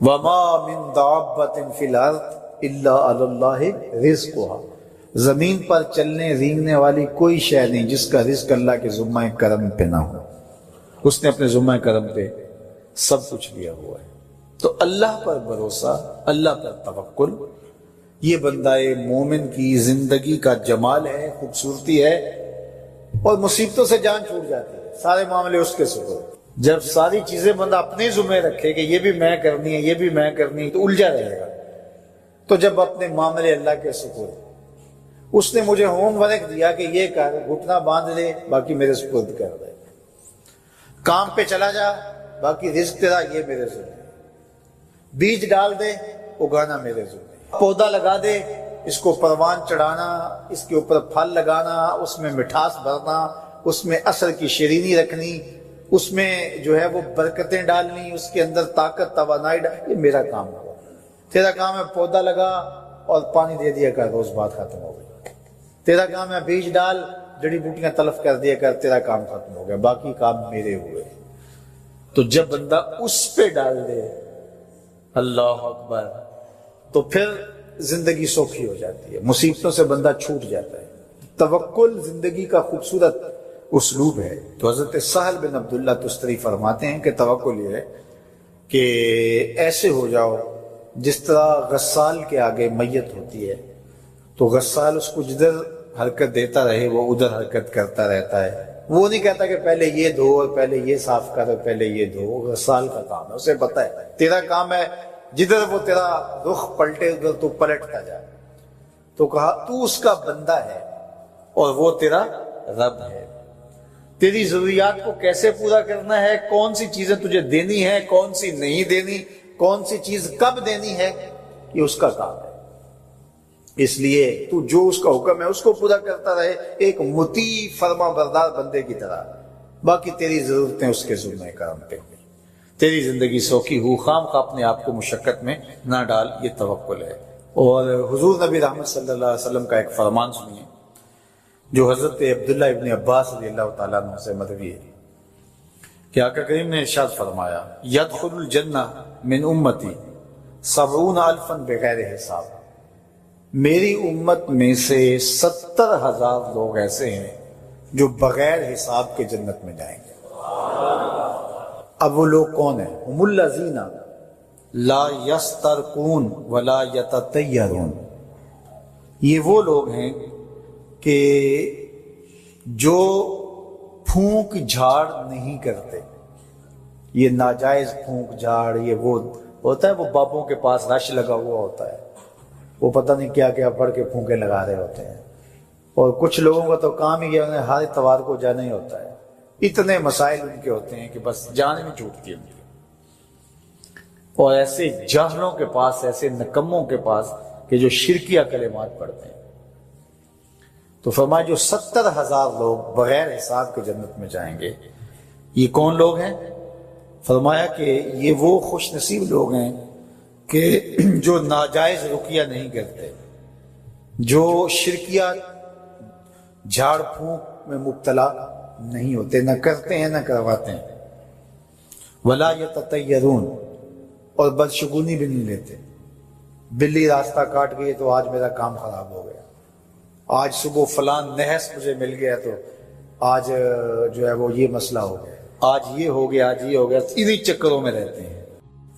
وما من دابۃ فی الارض الا علی اللہ رزقها، زمین پر چلنے رینگنے والی کوئی شے نہیں جس کا رزق اللہ کے ذمہ کرم پہ نہ ہو، اس نے اپنے ذمہ کرم پہ سب کچھ لیا ہوا ہے۔ تو اللہ پر بھروسہ، اللہ پر توکل، یہ بندہ مومن کی زندگی کا جمال ہے، خوبصورتی ہے، اور مصیبتوں سے جان چھوٹ جاتی ہے، سارے معاملے اس کے سپرد۔ جب ساری چیزیں بندہ اپنے ذمہ رکھے کہ یہ بھی میں کرنی ہے، یہ بھی میں کرنی ہے، تو الجھا رہے گا۔ تو جب اپنے معاملے اللہ کے سپرد، اس نے مجھے ہوم ورک دیا کہ یہ کر، گھٹنا باندھ لے، باقی میرے سپرد کر دے، کام پہ چلا جا، باقی رزق تیرا، یہ میرے ذمہ، بیج ڈال دے، اگانا میرے ذمہ، پودا لگا دے، اس کو پروان چڑھانا، اس کے اوپر پھل لگانا، اس میں مٹھاس بھرنا، اس میں اثر کی شیرینی رکھنی، اس میں جو ہے وہ برکتیں ڈالنی، اس کے اندر طاقت توانائی ڈالنی، یہ میرا کام ہوا۔ تیرا کام ہے پودا لگا اور پانی دے دیا کر، روز بات ختم ہو گئی۔ تیرا کام ہے بیج ڈال، جڑی بوٹیاں تلف کر دیا کر، تیرا کام ختم ہو گیا، باقی کام میرے ہوئے۔ تو جب بندہ اس پہ ڈال دے، اللہ اکبر، تو پھر زندگی سوکھی ہو جاتی ہے، مصیبتوں سے بندہ چھوٹ جاتا ہے۔ توکل زندگی کا خوبصورت اسلوب ہے۔ تو حضرت سہل بن عبداللہ تستری فرماتے ہیں کہ توکل یہ ہے کہ ایسے ہو جاؤ جس طرح غسال کے آگے میت ہوتی ہے تو غسال اس کو جدھر حرکت دیتا رہے وہ ادھر حرکت کرتا رہتا ہے، وہ نہیں کہتا کہ پہلے یہ دھو اور پہلے یہ صاف کر اور پہلے یہ دھو۔ غسال کا کام ہے، اسے پتہ ہے تیرا کام ہے جدھر وہ تیرا رخ پلٹے ادھر تو پلٹتا جا۔ تو کہا تو اس کا بندہ ہے اور وہ تیرا رب ہے، تیری ضروریات کو کیسے پورا کرنا ہے، کون سی چیزیں تجھے دینی ہے، کون سی نہیں دینی، کون سی چیز کب دینی ہے، یہ اس کا کام ہے۔ اس لیے تو جو اس کا حکم ہے اس کو پورا کرتا رہے، ایک مطیع فرما بردار بندے کی طرح، باقی تیری ضرورتیں اس کے ذمہ کرم پہ ہوئی، تیری زندگی سوکھی ہو، خام خواہ اپنے آپ کو مشقت میں نہ ڈال، یہ توکل ہے۔ اور حضور نبی رحمت صلی اللہ علیہ وسلم کا ایک فرمان سنیے جو حضرت عبداللہ ابن عباس رضی اللہ تعالیٰ عنہ سے مروی ہے کہ آقا کریم نے ارشاد فرمایا، یدخل الجنہ من امتی 70,000 بغیر حساب، میری امت میں سے 70,000 لوگ ایسے ہیں جو بغیر حساب کے جنت میں جائیں گے۔ اب وہ لوگ کون ہیں؟ هم الذین لا یسترقون ولا یتطیرون، یہ وہ لوگ ہیں کہ جو پھونک جھاڑ نہیں کرتے۔ یہ ناجائز پھونک جھاڑ، یہ وہ ہوتا ہے، وہ بابوں کے پاس رش لگا ہوا ہوتا ہے، وہ پتہ نہیں کیا کیا پڑھ کے پھونکے لگا رہے ہوتے ہیں، اور کچھ لوگوں کا تو کام ہی ہے انہیں ہر اتوار کو جانا ہی ہوتا ہے، اتنے مسائل ان کے ہوتے ہیں کہ بس جان نہیں چھوٹتی ان کی۔ اور ایسے جاہلوں کے پاس، ایسے نکموں کے پاس کہ جو شرکیہ کلمات پڑھتے ہیں۔ تو فرمایا جو 70,000 لوگ بغیر حساب کے جنت میں جائیں گے، یہ کون لوگ ہیں؟ فرمایا کہ یہ وہ خوش نصیب لوگ ہیں کہ جو ناجائز رقیہ نہیں کرتے، جو شرکیہ جھاڑ پھونک میں مبتلا نہیں ہوتے، نہ کرتے ہیں نہ کرواتے ہیں، ولا یتطیرون، اور بدشگونی بھی نہیں لیتے۔ بلی راستہ کاٹ گئی تو آج میرا کام خراب ہو گیا، آج صبح فلان نحس مجھے مل گیا تو آج جو ہے وہ یہ مسئلہ ہو گیا، آج یہ ہو گیا، آج یہ ہو گیا، انہی چکروں میں رہتے ہیں۔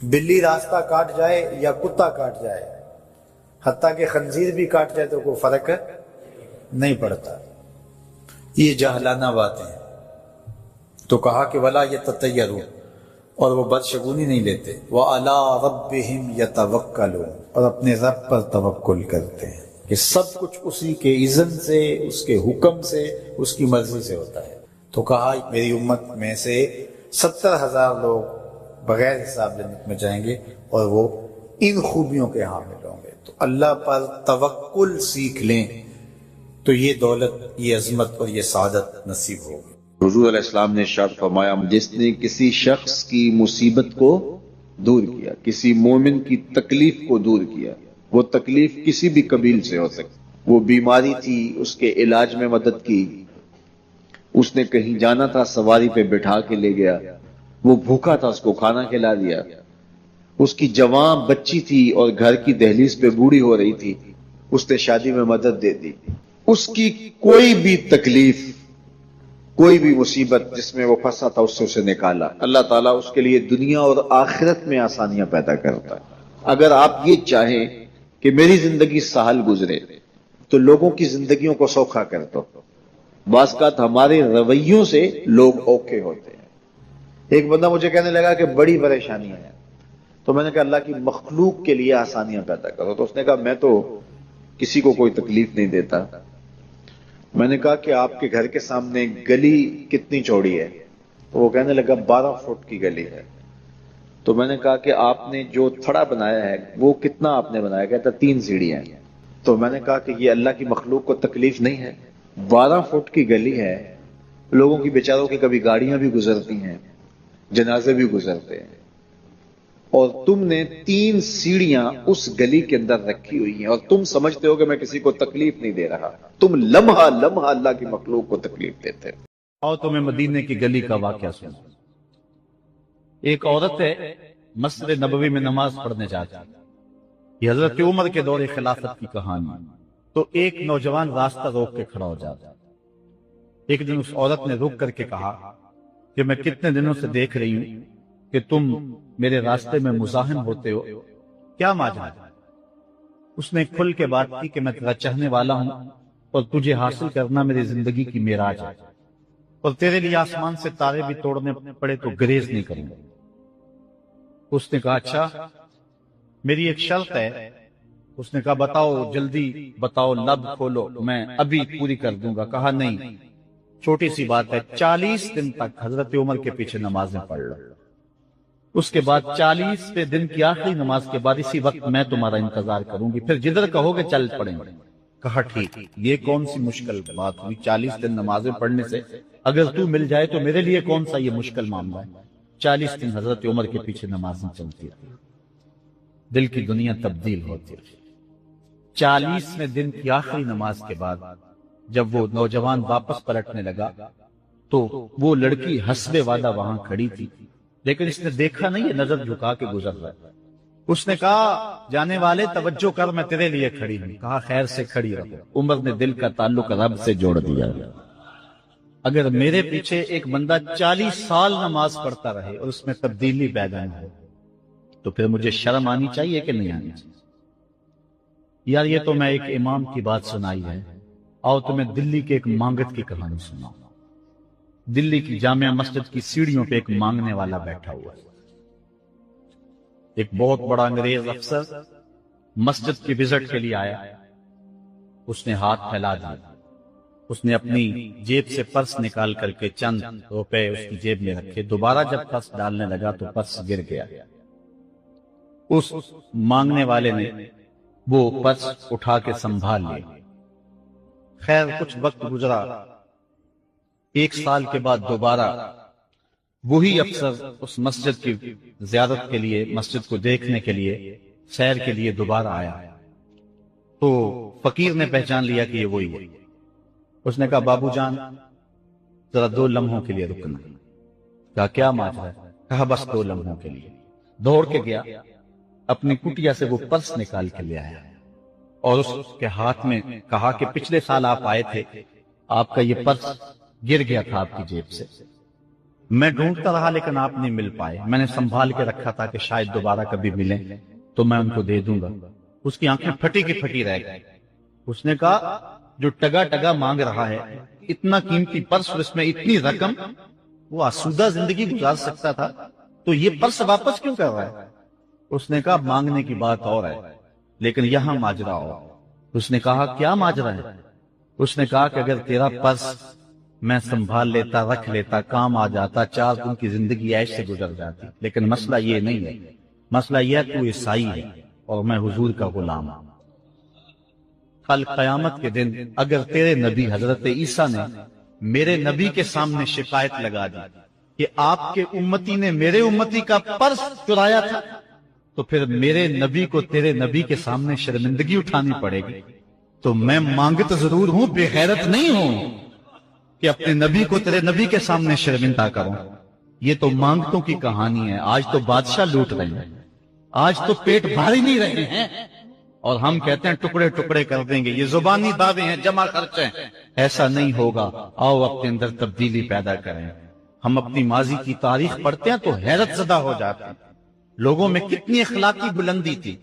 بلی راستہ کاٹ جائے یا کتا کاٹ جائے، حتیٰ کہ خنزیر بھی کاٹ جائے تو کوئی فرق نہیں پڑتا، یہ جاہلانہ باتیں ہیں۔ تو کہا کہ ولا یتطیرون، اور وہ بدشگونی نہیں لیتے، وَعَلَىٰ رَبِّهِمْ يَتَوَكَّلُونَ، اور اپنے رب پر توکل کرتے ہیں کہ سب کچھ اسی کے اذن سے، اس کے حکم سے، اس کی مرضی سے ہوتا ہے۔ تو کہا میری امت میں سے 70,000 لوگ بغیر حساب جنت میں جائیں گے اور وہ ان خوبیوں کے حامل ہوں گے۔ تو اللہ پر توکل سیکھ لیں تو یہ دولت، یہ عظمت اور یہ سعادت نصیب ہوگی۔ حضور علیہ السلام نے ارشاد فرمایا، جس نے کسی شخص کی مصیبت کو دور کیا، کسی مومن کی تکلیف کو دور کیا، وہ تکلیف کسی بھی قبیل سے ہو سکتی، وہ بیماری تھی اس کے علاج میں مدد کی، اس نے کہیں جانا تھا سواری پہ بٹھا کے لے گیا، وہ بھوکا تھا اس کو کھانا کھلا دیا، اس کی جوان بچی تھی اور گھر کی دہلیز پہ بوڑھی ہو رہی تھی، اس نے شادی میں مدد دے دی. اس کی کوئی بھی تکلیف، کوئی بھی مصیبت جس میں وہ پھنسا تھا، اس سے اسے نکالا. اللہ تعالیٰ اس کے لیے دنیا اور آخرت میں آسانیاں پیدا کرتا ہے. اگر آپ یہ چاہیں کہ میری زندگی سہل گزرے تو لوگوں کی زندگیوں کو سوکھا کر دو. بعض اوقات ہمارے رویوں سے لوگ اوکے ہوتے ہیں. ایک بندہ مجھے کہنے لگا کہ بڑی پریشانی ہے، تو میں نے کہا اللہ کی مخلوق کے لیے آسانیاں پیدا کرو. تو اس نے کہا میں تو کسی کو کوئی تکلیف نہیں دیتا. میں نے کہا کہ آپ کے گھر کے سامنے گلی کتنی چوڑی ہے؟ تو وہ کہنے لگا 12 فٹ کی گلی ہے. تو میں نے کہا کہ آپ نے جو تھڑا بنایا ہے وہ کتنا آپ نے بنایا؟ کہتا 3 سیڑھیاں ہیں. تو میں نے کہا کہ یہ اللہ کی مخلوق کو تکلیف نہیں ہے؟ 12 فٹ کی گلی ہے، لوگوں کی بیچاروں کی کبھی گاڑیاں بھی گزرتی ہیں، جنازے بھی گزرتے ہیں، اور تم نے 3 سیڑھیاں اس گلی کے اندر رکھی ہوئی ہیں اور تم سمجھتے ہو کہ میں کسی کو تکلیف نہیں دے رہا. تم لمحہ لمحہ اللہ کی مخلوق کو تکلیف دیتے. اور تمہیں مدینے کی گلی کا واقعہ سنا. ایک عورت ہے مسجد نبوی میں نماز پڑھنے جاتی. یہ حضرت عمر کے دور خلافت کی کہانی. تو ایک نوجوان راستہ روک کے کھڑا ہو جاتا. ایک دن اس عورت نے رک کر کے کہا کہ میں کتنے دنوں سے دیکھ رہی ہوں کہ تم میرے راستے میں مزاحم ہوتے ہو، کیا ماجرا ہے؟ اس نے کھل کے بات کی کہ میں تیرا چاہنے والا ہوں اور تجھے حاصل کرنا میری زندگی کی معراج ہے، اور تیرے لیے آسمان سے تارے بھی توڑنے پڑے تو گریز نہیں کروں گا. اس نے کہا اچھا میری ایک شرط ہے. اس نے کہا بتاؤ، جلدی بتاؤ، لب کھولو، میں ابھی پوری کر دوں گا. کہا نہیں، چھوٹی سی بات ہے، 40 دن تک حضرت عمر کے پیچھے نمازیں پڑھ لو. اس کے بعد 40ویں دن کی آخری نماز کے بعد اسی وقت میں تمہارا انتظار کروں گی، پھر جدھر کہو گے چل پڑیں گے. کہا ٹھیک. یہ کون سی مشکل بات ہوئی؟ 40 دن نمازیں پڑھنے سے اگر تو مل جائے تو میرے لیے کون سا یہ مشکل معاملہ ہے. 40 دن حضرت عمر کے پیچھے نمازیں چلتی تھی. دل کی دنیا تبدیل ہوتی ہے. 40ویں دن کی آخری نماز کے بعد جب وہ نوجوان واپس پلٹنے لگا تو وہ لڑکی حسب وعدہ وہاں کھڑی تھی، لیکن اس نے دیکھا نہیں، یہ نظر جھکا کے گزر رہا ہے. اس نے کہا جانے والے توجہ کر، میں تیرے لیے کھڑی ہوں. کہا خیر سے کھڑی رہو. عمر نے دل کا تعلق رب سے جوڑ دیا. اگر میرے پیچھے ایک بندہ 40 سال نماز پڑھتا رہے اور اس میں تبدیلی پیدا نہ ہو تو پھر مجھے شرم آنی چاہیے کہ نہیں آنی چاہیے؟ یار یہ تو میں ایک امام کی بات سنائی ہے. آؤ تمہیں دلی کے ایک مانگت کی کہانی سناؤں. دلی کی جامع مسجد کی سیڑھیوں پہ ایک مانگنے والا بیٹھا ہوا ہے. ایک بہت بڑا انگریز افسر مسجد کی وزٹ کے لیے آیا. اس نے ہاتھ پھیلا دیا. اس نے اپنی جیب سے پرس نکال کر کے چند روپے اس کی جیب میں رکھے. دوبارہ جب پرس ڈالنے لگا تو پرس گر گیا. اس مانگنے والے نے وہ پرس اٹھا کے سنبھال لیا. خیر کچھ وقت گزرا. 1 سال کے بعد دوبارہ وہی افسر اس مسجد کی زیارت کے لیے، مسجد کو دیکھنے کے لیے، سیر کے لیے دوبارہ آیا. تو فقیر نے پہچان لیا کہ یہ وہی ہے. اس نے کہا بابو جان ذرا 2 لمحوں کے لیے رکنا. کہا کیا ماجرا ہے؟ کہا بس 2 لمحوں کے لیے. دوڑ کے گیا، اپنی کٹیا سے وہ پرس نکال کے لے آیا اور اس کے ہاتھ میں کہا کہ پچھلے سال آپ آئے تھے، آپ کا یہ پرس گر گیا تھا آپ کی جیب سے. میں ڈھونڈتا رہا لیکن آپ نہیں مل پائے. میں نے سنبھال کے رکھا تھا کہ شاید دوبارہ کبھی ملیں تو میں ان کو دے دوں گا. اس کی آنکھیں پھٹی کی پھٹی رہ گئی. اس نے کہا جو ٹگا ٹگا مانگ رہا ہے، اتنا قیمتی پرس اور اس میں اتنی رقم، وہ آسودہ زندگی گزار سکتا تھا، تو یہ پرس واپس کیوں کر رہا ہے؟ اس نے کہا مانگنے کی بات اور ہے لیکن یہاں ماجرا ہو. اس نے کہا کیا ماجرا ہے؟ اس نے کہا کہ اگر تیرا پرس میں سنبھال لیتا، رکھ لیتا، کام آ جاتا، 4 دن کی زندگی ایسے سے گزر جاتی. لیکن مسئلہ یہ نہیں ہے. مسئلہ یہ ہے تو عیسائی ہے اور میں حضور کا غلام ہوں. کل قیامت کے دن اگر تیرے نبی حضرت عیسیٰ نے میرے نبی کے سامنے شکایت لگا دی کہ آپ کے امتی نے میرے امتی کا پرس چرایا تھا، تو پھر میرے نبی کو تیرے نبی کے سامنے شرمندگی اٹھانی پڑے گی. تو میں مانگت ضرور ہوں، بے غیرت نہیں ہوں کہ اپنے نبی کو تیرے نبی کے سامنے شرمندہ کروں. یہ تو مانگتوں کی کہانی ہے. آج تو بادشاہ لوٹ رہے ہیں آج تو پیٹ بھاری نہیں رہے ہیں اور ہم کہتے ہیں ٹکڑے ٹکڑے کر دیں گے، یہ زبانی دعوے ہیں، جمع خرچے ہیں۔ ایسا نہیں ہوگا، آؤ اپنے اندر تبدیلی پیدا کریں۔ ہم اپنی ماضی کی تاریخ پڑھتے ہیں تو حیرت زدہ ہو جاتے ہیں، لوگوں میں کتنی اخلاقی بلندی تھی،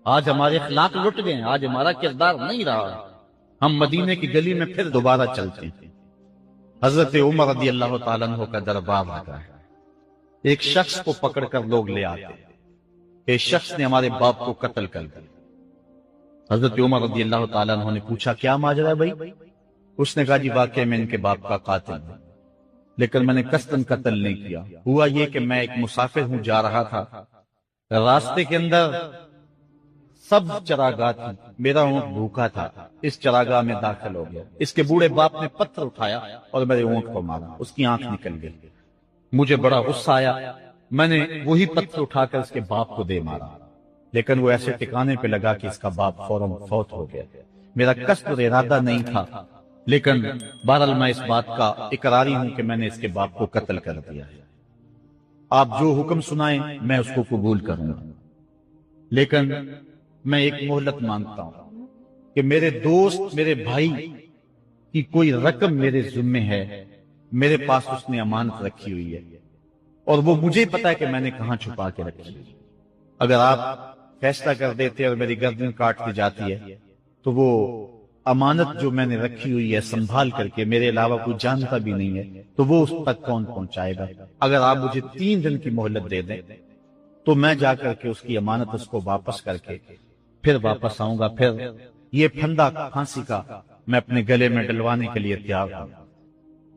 آج ہمارے اخلاق لٹ گئے ہیں، آج ہمارا کردار نہیں رہا، ہم مدینے کی گلی میں پھر دوبارہ چلتے ہیں۔ حضرت عمر رضی اللہ تعالیٰ عنہ کا دربار لگا ہے، ایک شخص کو پکڑ کر لوگ لے آتے ہیں، ایک شخص نے ہمارے باپ کو قتل کر دیا۔ حضرت عمر رضی اللہ تعالیٰ عنہ نے پوچھا کیا ماجرا ہے بھائی؟ اس نے کہا جی واقعہ میں ان کے باپ کا قاتل ہوں، لیکن میں نے قصداً قتل نہیں کیا، ہوا یہ کہ میں ایک مسافر ہوں، جا رہا تھا، راستے کے اندر سب چراگاہ تھی، میرا اونٹ بھوکا تھا، اس چراگاہ میں داخل ہو گیا، اس کے بوڑھے باپ نے پتھر اٹھایا اور میرے اونٹ کو مارا، اس کی آنکھ نکل گئی، مجھے بڑا غصہ آیا، میں نے وہی پتھر اٹھا کر اس کے باپ کو دے مارا، لیکن وہ ایسے ٹکانے پہ لگا کہ اس کا باپ فوراً فوت ہو گیا۔ میرا قصد اور ارادہ نہیں تھا، لیکن بہرحال میں اس بات کا اقراری ہوں کہ میں نے اس کے باپ کو قتل کر دیا ہے، آپ جو حکم سنائیں میں اس کو قبول کروں گا، لیکن میں ایک مہلت مانگتا ہوں کہ میرے دوست، میرے بھائی کی کوئی رقم میرے ذمے ہے، میرے پاس اس نے امانت رکھی ہوئی ہے اور وہ مجھے پتا ہے کہ میں نے کہاں چھپا کے رکھی ہے، اگر آپ فیصلہ کر دیتے اور میری گردن کاٹ دی جاتی ہے تو وہ امانت جو میں نے رکھی ہوئی ہے سنبھال کر کے، میرے علاوہ کوئی جانتا بھی نہیں ہے، تو وہ اس تک کون پہنچائے گا؟ اگر آپ مجھے 3 دن کی مہلت دے دیں تو میں جا کر کے اس کی امانت اس کو واپس کر کے پھر واپس آؤں گا، پھر یہ پھندا پھانسی کا میں اپنے گلے میں ڈلوانے کے لیے تیار ہوں۔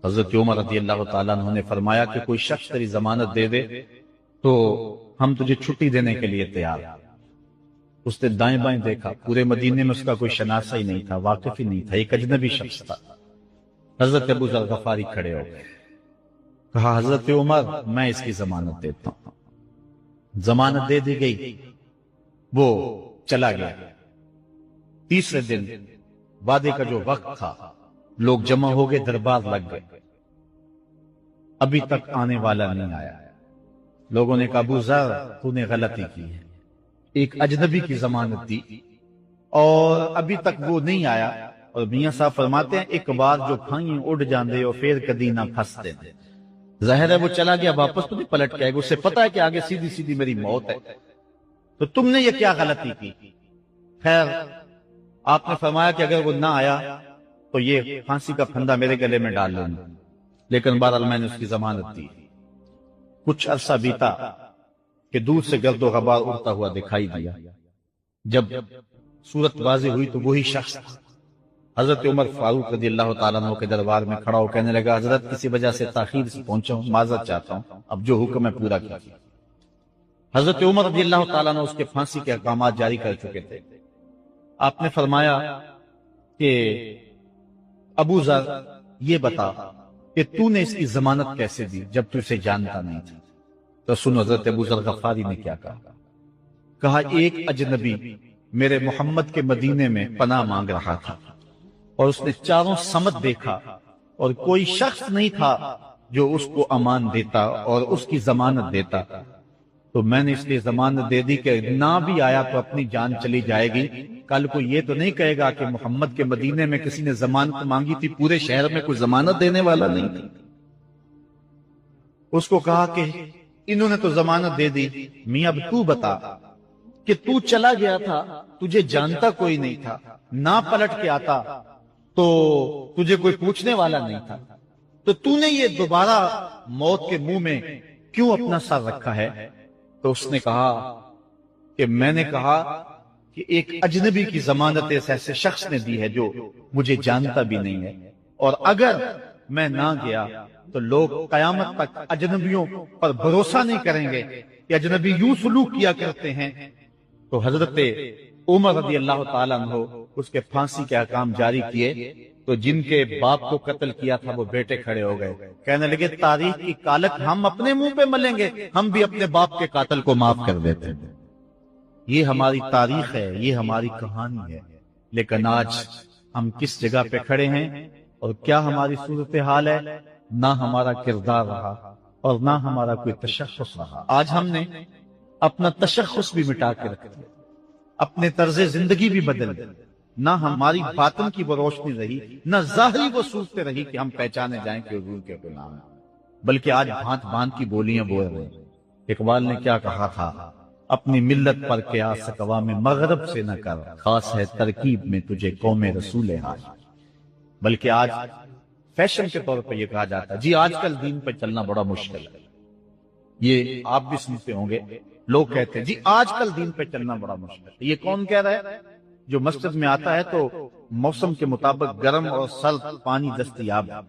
حضرت عمر رضی اللہ تعالیٰ عنہ نے فرمایا کہ کوئی شخص تیری ضمانت دے دے تو ہم تجھے چھٹی دینے کے لیے تیار ہیں۔ اس نے دائیں بائیں دیکھا، پورے مدینے میں اس کا کوئی شناسہ ہی نہیں تھا، واقف ہی نہیں تھا، ایک اجنبی شخص تھا۔ حضرت ابو ذر غفاری کھڑے ہو گئے، کہا حضرت عمر میں اس کی ضمانت دیتا ہوں۔ ضمانت دے دی گئی، وہ چلا گیا۔ تیسرے دن وعدے کا جو وقت تھا، لوگ جمع ہو گئے، دربار لگ گئے، ابھی تک آنے والا نہیں آیا۔ لوگوں نے کہا ابو ذر تو نے غلطی کی ہے، ایک اجنبی کی ضمانت دی اور ابھی تک وہ نہیں آیا، اور میاں صاحب فرماتے ہیں ایک بار جو کھائیں اڑ جاندے اور پھر کدی نہ پھنستے، ظاہر ہے وہ چلا گیا، واپس تو نہیں پلٹ کے آئے گا، اسے پتا ہے کہ آگے سیدھی سیدھی میری موت ہے، تو تم نے یہ کیا غلطی کی؟ خیر آپ نے فرمایا کہ اگر وہ نہ آیا تو یہ پھانسی کا پھندا میرے گلے میں ڈال لینا، لیکن بہرحال میں نے اس کی ضمانت دی۔ کچھ عرصہ بیتا کہ دور سے گرد و غبار اڑتا ہوا دکھائی دیا، جب صورت واضح ہوئی تو وہی شخص تھا۔ حضرت عمر فاروق رضی اللہ تعالیٰ عنہ کے دربار میں کھڑا ہو کہنے لگا حضرت کسی وجہ سے تاخیر سے پہنچا ہوں، معذرت چاہتا ہوں، اب جو حکم ہے پورا کیجیے۔ حضرت عمر رضی اللہ تعالیٰ عنہ اس کے پھانسی کے احکامات جاری کر چکے تھے۔ آپ نے فرمایا کہ ابو ذر یہ بتا کہ تو نے اس کی ضمانت کیسے دی جب تو اسے جانتا نہیں تھا؟ تو سنو حضرت ابو ذر غفاری نے کیا کہا ایک اجنبی میرے محمد کے مدینے میں پناہ مانگ رہا تھا اور اس نے چاروں سمت دیکھا اور کوئی شخص نہیں تھا جو اس کو امان دیتا اور اس کی ضمانت دیتا، تو میں نے اس لیے ضمانت دے دی کہ نہ بھی آیا تو اپنی جان چلی جائے گی، کل کو یہ تو نہیں کہے گا کہ محمد کے مدینے میں کسی نے ضمانت مانگی تھی، پورے شہر میں کوئی ضمانت دینے والا نہیں تھی۔ اس کو کہا کہ انہوں نے تو ضمانت دے دی، میاں اب تو بتا کہ تو چلا گیا تھا، تجھے جانتا کوئی نہیں تھا، نہ پلٹ کے آتا تو تجھے کوئی پوچھنے والا نہیں تھا، تو تو نے یہ دوبارہ موت کے منہ میں کیوں اپنا سر رکھا ہے؟ تو اس نے کہا کہ میں نے کہا کہ ایک اجنبی کی ضمانت اس ایسے شخص نے دی ہے جو مجھے جانتا بھی نہیں ہے، اور اگر میں نہ گیا تو لوگ قیامت تک اجنبیوں پر بھروسہ نہیں کریں گے کہ اجنبی یوں سلوک کیا کرتے ہیں۔ تو حضرت عمر رضی اللہ تعالیٰ عنہ اس کے پھانسی کے احکام جاری کیے، تو جن کے باپ کو قتل کیا تھا وہ بیٹے کھڑے ہو گئے، کہنے لگے تاریخ کی کالک ہم اپنے منہ پہ ملیں گے، ہم بھی اپنے باپ کے قاتل کو معاف کر دیتے ہیں۔ یہ ہماری تاریخ ہے، یہ ہماری کہانی ہے، لیکن آج ہم کس جگہ پہ کھڑے ہیں اور کیا ہماری صورتحال ہے؟ نہ ہمارا کردار رہا اور نہ ہمارا کوئی تشخص رہا۔ آج ہم نے اپنا تشخص بھی مٹا کے رکھ دیا، اپنے طرز زندگی بھی بدل دیا، نہ ہماری باطن کی وہ روشنی رہی، نہ ظاہری وہ صورتیں رہی کہ ہم پہچانے جائیں کہ حضور کے غلام ہیں، بلکہ آج بھانت بھانت کی بولیاں بول رہے ہیں۔ اقبال نے کیا کہا تھا، اپنی ملت پر قیاس اقوام مغرب سے نہ کر، خاص ہے ترکیب میں تجھے قوم رسول حاج۔ بلکہ آج فیشن کے طور پہ یہ کہا جاتا ہے جی آج کل دین پہ چلنا بڑا مشکل ہے، یہ آپ بھی سنتے ہوں گے، لوگ کہتے ہیں جی آج کل دین پہ چلنا بڑا مشکل ہے۔ یہ کون کہہ رہا ہے؟ جو مسجد میں آتا ہے تو موسم کے مطابق گرم اور سرد پانی دستیاب ہے،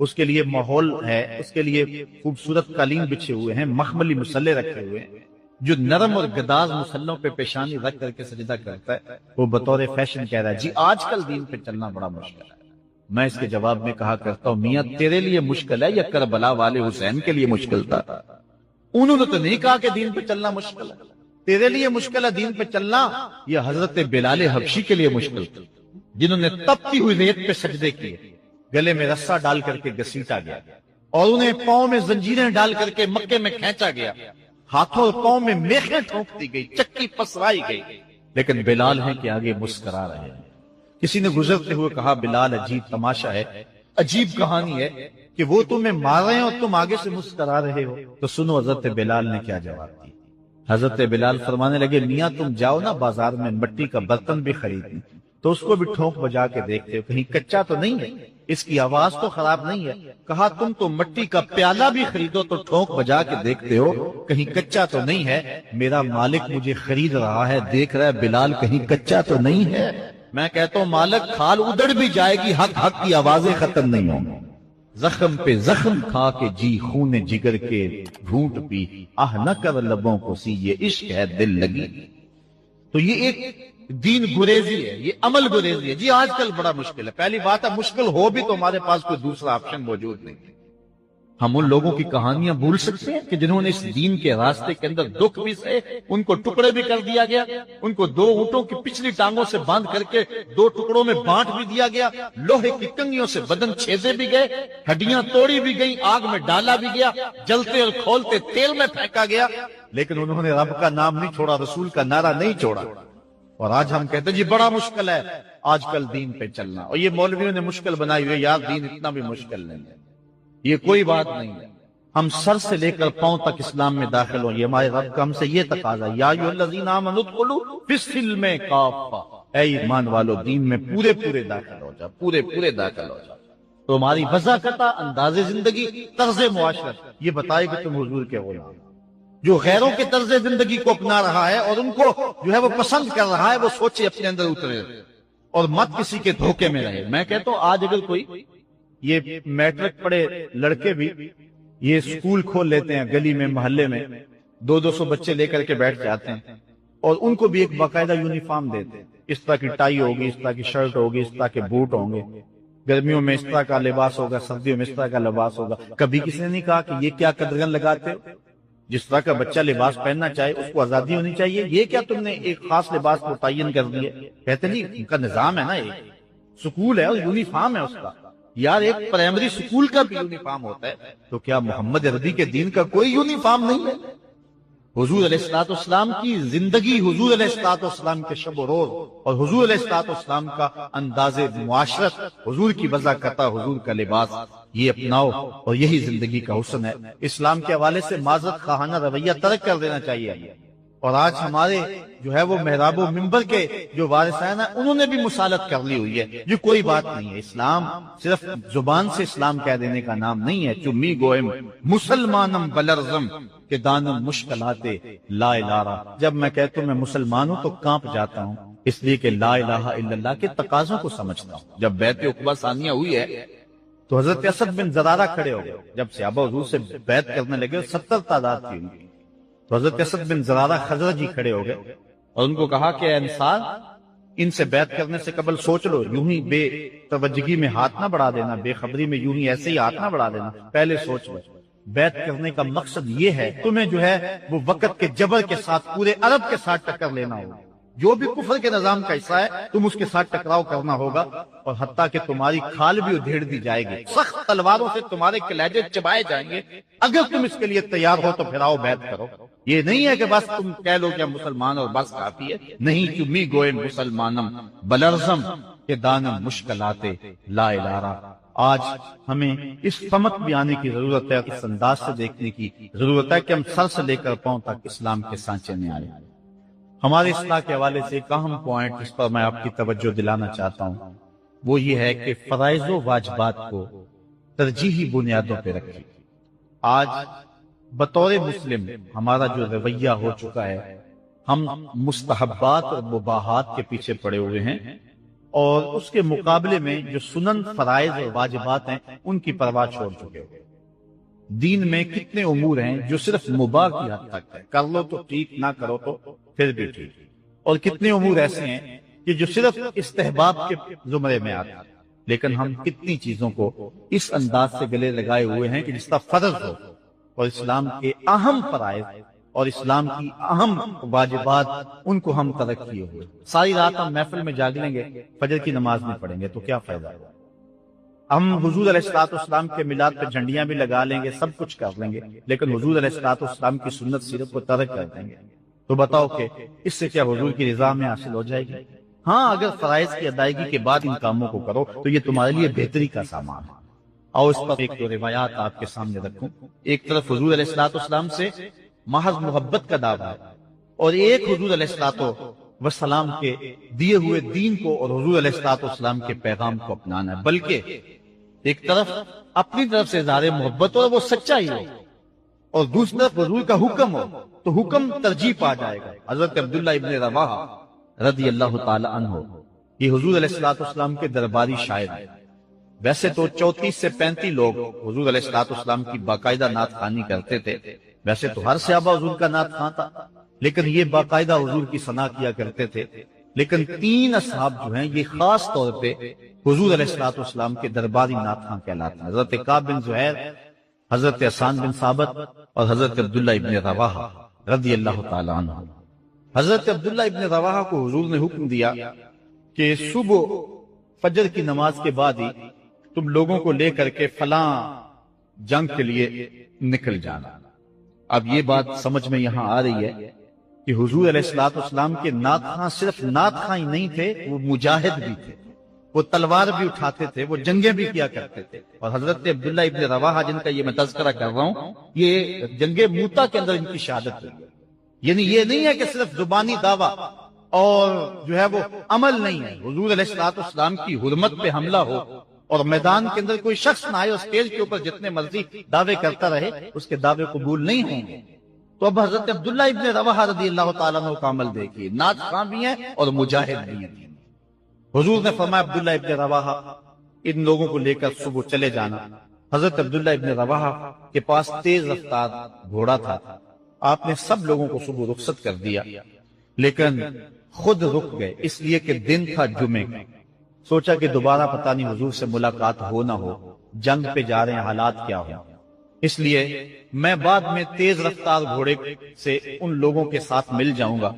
اس کے لیے ماحول ہے، اس کے لیے خوبصورت قالین بچھے ہوئے ہیں، مخملی مسلے رکھے ہوئے ہیں، جو نرم اور گداز مسلوں پہ پیشانی رکھ کر کے سجدہ کرتا ہے، وہ بطور فیشن کہہ رہا ہے جی آج کل دین پہ چلنا بڑا مشکل ہے۔ میں اس کے جواب میں کہا کرتا ہوں میاں تیرے لیے مشکل ہے یا کربلا والے حسین کے لیے مشکل تھا؟ انہوں نے تو نہیں کہا کہ دین پہ چلنا مشکل ہے، تیرے لیے مشکل ہے دین پہ چلنا، یہ حضرت بلال حبشی کے لیے مشکل تھا، جنہوں نے تپتی ہوئی ریت پہ سجدے کیے، گلے میں رسا ڈال کر کے گھسیٹا گیا، اور انہیں پاؤں میں زنجیریں ڈال کر کے مکے میں کھینچا گیا، ہاتھوں اور پاؤں میں میخیں ٹھونک دی گئی، چکی پسرائی گئی، لیکن بلال ہیں کہ آگے مسکرا رہے ہیں۔ کسی نے گزرتے ہوئے کہا بلال عجیب تماشا ہے، عجیب کہانی ہے کہ وہ تمہیں مار رہے ہیں اور تم آگے سے مسکرا رہے ہو۔ تو سنو حضرت بلال نے کیا جواب دیا۔ حضرت بلال فرمانے لگے میاں تم جاؤ نا بازار میں مٹی کا برتن بھی خریدنے، تو اس کو بھی ٹھونک بجا کے دیکھتے ہو کہیں کچا تو نہیں ہے، اس کی آواز تو خراب نہیں ہے۔ کہا تم تو مٹی کا پیالہ بھی خریدو تو ٹھونک بجا کے دیکھتے ہو کہیں کچا تو نہیں ہے، میرا مالک مجھے خرید رہا ہے، دیکھ رہا ہے بلال کہیں کچا تو نہیں ہے۔ میں کہتا ہوں مالک کھال ادڑ بھی جائے گی، حق حق کی آوازیں ختم نہیں ہوں گی، زخم پہ زخم کھا کے جی خون جگر کے گھونٹ پی، آہ نہ کر لبوں کو سی یہ عشق ہے دل لگی۔ تو یہ ایک دین گریزی ہے، یہ عمل گریزی ہے۔ جی آج کل بڑا مشکل ہے، پہلی بات ہے مشکل ہو بھی تو ہمارے پاس کوئی دوسرا آپشن موجود نہیں ہے۔ ہم ان لوگوں کی کہانیاں بھول سکتے ہیں کہ جنہوں نے اس دین کے راستے کے اندر دکھ بھی سہے، ان کو ٹکڑے بھی کر دیا گیا، ان کو 2 اونٹوں کی پچھلی ٹانگوں سے باندھ کر کے 2 ٹکڑوں میں بانٹ بھی دیا گیا، لوہے کی کنگھیوں سے بدن چھیدے بھی گئے، ہڈیاں توڑی بھی گئیں، آگ میں ڈالا بھی گیا، جلتے اور کھولتے تیل میں پھینکا گیا، لیکن انہوں نے رب کا نام نہیں چھوڑا، رسول کا نعرہ نہیں چھوڑا۔ اور آج ہم کہتے ہیں جی بڑا مشکل ہے آج کل دین پہ چلنا، اور یہ مولویوں نے مشکل بنائی ہوئی، یار دین اتنا بھی مشکل نہیں ہے، یہ کوئی بات نہیں ہے، ہم سر سے لے کر پاؤں تک اسلام میں داخل ہوں، یہ ہمارے رب کا ہم سے یہ تقاضا، یا ایھا الذین آمنوا ادخلوا فی السلم کافہ، اے ایمان والو دین میں پورے پورے داخل ہو جاؤ، پورے پورے داخل ہو جاؤ۔ تو ہماری وضاحت، انداز زندگی، طرز معاشرت یہ بتائے کہ تم حضور کے غلام، جو غیروں کے طرز زندگی کو اپنا رہا ہے اور ان کو جو ہے وہ پسند کر رہا ہے، وہ سوچے اپنے اندر اترے اور مت کسی کے دھوکے میں رہے۔ میں کہتا ہوں آج اگر کوئی یہ میٹرک پڑھے لڑکے بھی یہ سکول کھول لیتے ہیں گلی میں محلے میں، 200 بچے لے کر کے بیٹھ جاتے ہیں اور ان کو بھی ایک باقاعدہ یونیفارم دیتے ہیں، اس طرح کی ٹائی ہوگی، اس طرح کی شرٹ ہوگی، اس طرح کے بوٹ ہوں گے، گرمیوں میں اس طرح کا لباس ہوگا، سردیوں میں اس طرح کا لباس ہوگا۔ کبھی کسی نے نہیں کہا کہ یہ کیا قدغن لگاتے ہو، جس طرح کا بچہ لباس پہننا چاہے اس کو آزادی ہونی چاہیے، یہ کیا تم نے ایک خاص لباس متعین کر دیا؟ کہتے نہیں ان کا نظام ہے نا، ایک سکول ہے اور یونیفارم ہے اس کا، یار ایک پرائمری سکول کا بھی یونیفارم ہوتا ہے، تو کیا محمد عربی کے دین کا کوئی یونیفارم نہیں ہے؟ حضور علیہ الصلوۃ والسلام کی زندگی، حضور علیہ الصلوۃ والسلام کے شب و روز اور حضور علیہ الصلوۃ والسلام کا انداز معاشرت، حضور کی وضاحت، حضور کا لباس، یہ اپناؤ اور یہی زندگی کا حسن ہے۔ اسلام کے حوالے سے معذرت خواہانہ رویہ ترک کر دینا چاہیے۔ اور آج ہمارے جو ہے وہ محراب و منبر کے جو وارثین ہیں انہوں نے بھی مسالت کر لی ہوئی ہے، یہ کوئی بات نہیں ہے۔ اسلام صرف زبان سے اسلام کہہ دینے کا نام نہیں ہے، چمی گوئم مسلمانم بلرزم کہ دانم مشکلات لا الہ۔ جب میں کہتا ہوں میں مسلمان ہوں تو کانپ جاتا ہوں، اس لیے کہ لا الہ الا اللہ کے تقاضوں کو سمجھتا ہوں۔ جب بیعت عقبہ ثانیہ ہوئی ہے تو حضرت اسد بن زرارہ کھڑے ہو گئے، جب صحابہ حضور سے بیعت کرنے لگے 70 تعداد تھی ان کی، تو حضرت اسد بن زرارہ خزرجی کھڑے ہو گئے اور ان کو کہا کہ اے انصار، ان سے بیعت کرنے سے قبل سوچ لو، یوں ہی بے توجہی میں ہاتھ نہ بڑھا دینا، بے خبری میں یوں ہی ایسے ہی ہاتھ نہ بڑھا دینا، پہلے سوچ لو۔ بیعت کرنے کا مقصد یہ ہے تمہیں جو ہے وہ وقت کے جبر کے ساتھ پورے عرب کے ساتھ ٹکر لینا ہوگا، جو بھی کفر کے نظام کا حصہ ہے تم اس کے ساتھ ٹکراؤ کرنا ہوگا، اور حتیٰ کہ تمہاری کھال بھی ادھیڑ دی جائے گی، سخت تلواروں سے تمہارے کلیجے چبائے جائیں گے، اگر تم اس کے لیے تیار ہو تو پھر آؤ بیعت کرو۔ یہ نہیں ہے کہ بس تم کہہ لو کہ ہم مسلمان اور بس کافی ہے، نہیں، چمی گوئے مسلمانم بلرزم کہ دانم مشکلات لا الارا۔ آج ہمیں اس سمت بھی آنے کی ضرورت ہے، اس انداز سے دیکھنے کی ضرورت ہے کہ ہم سر سے لے کر پاؤں تک اسلام کے سانچے میں آئے۔ ہمارے اصلاح کے حوالے سے ایک اہم پوائنٹ جس پر میں آپ کی توجہ دلانا چاہتا ہوں وہ یہ ہے کہ فرائض و واجبات کو ترجیحی بنیادوں پہ رکھیں۔ آج بطور مسلم ہمارا جو رویہ ہو چکا ہے، ہم مستحبات اور مباحات کے پیچھے پڑے ہوئے ہیں، اور اس کے مقابلے میں جو سنن، فرائض اور واجبات ہیں ان کی پرواہ چھوڑ چکے ہوئے۔ دین میں کتنے امور ہیں جو صرف مباح کی حد تک ہے، کر لو تو ٹھیک، نہ کرو تو پھر بھی ٹھیک، اور کتنے امور ایسے ہیں کہ جو صرف استحباب کے زمرے میں آتے ہیں۔ لیکن ہم کتنی چیزوں کو اس انداز سے گلے لگائے ہوئے ہیں کہ جس کا فرض ہو، اور اسلام کے اہم فرائض اور اسلام کی اہم واجبات ان کو ہم ترک کیے ہوئے۔ ساری رات ہم محفل میں جاگ لیں گے، فجر کی نماز نہیں پڑھیں گے تو کیا فائدہ؟ ہم حضور علیہ السلام کے میلاد پہ جھنڈیاں بھی لگا لیں گے، سب کچھ کر لیں گے، لیکن حضور علیہ السلام کی سنت سیرت کو ترک کر دیں گے، تو بتاؤ کہ اس سے کیا حضور کی رضا میں حاصل ہو جائے گی؟ ہاں، اگر فرائض کی ادائیگی کے بعد ان کاموں کو کرو تو یہ تمہارے لیے بہتری کا سامان ہے۔ اور اس پر ایک دو روایات آپ کے سامنے رکھوں۔ ایک طرف حضور علیہ السلام سے محض محبت کا دعویٰ ہے، اور ایک حضور علیہ السلام کے دیے ہوئے دین کو اور حضور علیہ السلام کے پیغام کو اپنانا ہے، بلکہ ایک طرف اپنی طرف سے اظہار محبت ہو وہ سچائی ہو، اور دوسری طرف حضور کا حکم ہو تو حکم ترجیح پا جائے گا۔ حضرت عبداللہ ابن رواحہ رضی اللہ تعالی عنہ یہ حضور علیہ السلام کے درباری شاعر ہیں۔ ویسے تو 34 سے 35 لوگ حضور علیہ السلام کی باقاعدہ نعت خوانی کرتے تھے، ویسے تو ہر صحابہ حضور کا نعت خواں تھا، لیکن یہ باقاعدہ حضور کی ثنا کیا کرتے تھے۔ لیکن 3 اصحاب جو ہیں یہ خاص طور پہ حضور علیہ السلام کے درباری نعت خواں کہلاتے ہیں، حضرت کعب بن زہیر، حضرت حسان بن ثابت اور حضرت عبداللہ ابن رواحہ رضی اللہ تعالی عنہ۔ حضرت عبداللہ ابن رواحہ کو حضور نے حکم دیا کہ صبح فجر کی نماز کے بعد ہی تم لوگوں کو لے کر کے فلاں جنگ کے لیے نکل جانا۔ اب یہ بات سمجھ میں یہاں آ رہی ہے کہ حضور علیہ السلام کے نعت خواں صرف نعت خواں ہی نہیں تھے، وہ مجاہد بھی تھے، وہ تلوار بھی اٹھاتے تھے، وہ جنگیں بھی کیا کرتے تھے۔ اور حضرت عبداللہ ابن رواحہ جن کا یہ میں تذکرہ کر رہا ہوں، یہ جنگ موتا کے اندر ان کی شہادت ہوئی۔ یعنی یہ نہیں ہے کہ صرف زبانی دعویٰ اور جو ہے وہ عمل نہیں ہے، حضور علیہ السلام کی حرمت پہ حملہ ہو اور میدان کے اندر کوئی شخص نہ آئے اور اسٹیج کے اوپر جتنے مرضی دعوے کرتا رہے، اس کے دعوے قبول نہیں ہوں گے۔ تو اب حضرت عبداللہ ابن رواحہ رضی اللہ تعالیٰ عنہ کا عمل دیکھیے، نعت خواں بھی ہیں اور مجاہد بھی ہیں۔ حضور نے فرمایا عبداللہ ابن رواحہ ان لوگوں کو لے کر صبح چلے جانا۔ حضرت عبداللہ ابن رواحہ کے پاس تیز رفتار گھوڑا تھا، آپ نے سب لوگوں کو صبح رخصت کر دیا، لیکن خود رک گئے، اس لیے کہ دن تھا جمعے کا۔ سوچا کہ دوبارہ پتہ نہیں حضور سے ملاقات ہو نہ ہو، جنگ پہ جا رہے ہیں، حالات کیا ہو، اس لیے میں بعد میں تیز رفتار گھوڑے سے ان لوگوں کے ساتھ مل جاؤں گا،